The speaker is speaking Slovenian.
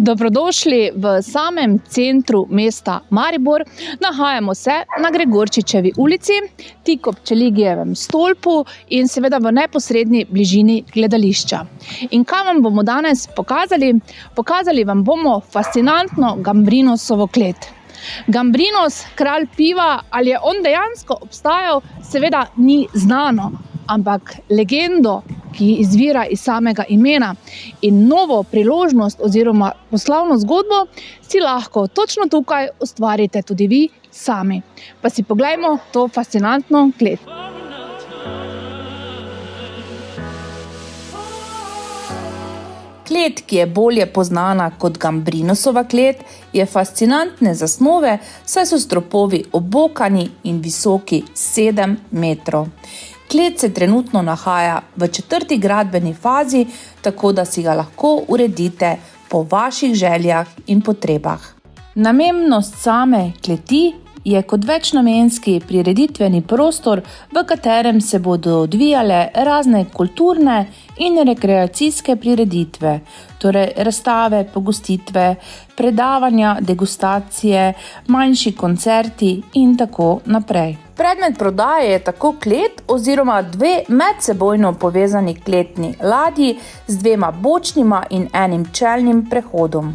Dobrodošli v samem centru mesta Maribor. Nahajamo se na Gregorčičevi ulici, tik ob Čeligijevem stolpu in seveda v neposredni bližini gledališča. In kaj vam bomo danes pokazali? Pokazali vam bomo fascinantno Gambrinosovo klet. Gambrinos, kralj piva, ali je on dejansko obstajal, seveda ni znano, ampak legendo, ki izvira iz samega imena in novo priložnost oziroma poslovno zgodbo si lahko točno tukaj ustvarite tudi vi sami. Pa si poglejmo to fascinantno klet. Klet, ki je bolje poznana kot Gambrinosova klet, je fascinantne zasnove, saj so stropovi obokani in visoki 7 metrov. Klet se trenutno nahaja v 4. gradbeni fazi, tako da si ga lahko uredite po vaših željah in potrebah. Namembnost same kleti je kot večnamenski prireditveni prostor, v katerem se bodo odvijale razne kulturne in rekreacijske prireditve, torej razstave, pogostitve, predavanja, degustacije, manjši koncerti in tako naprej. Predmet prodaje je tako klet oziroma 2 medsebojno povezani kletni ladji z 2 bočnima in enim čelnim prehodom.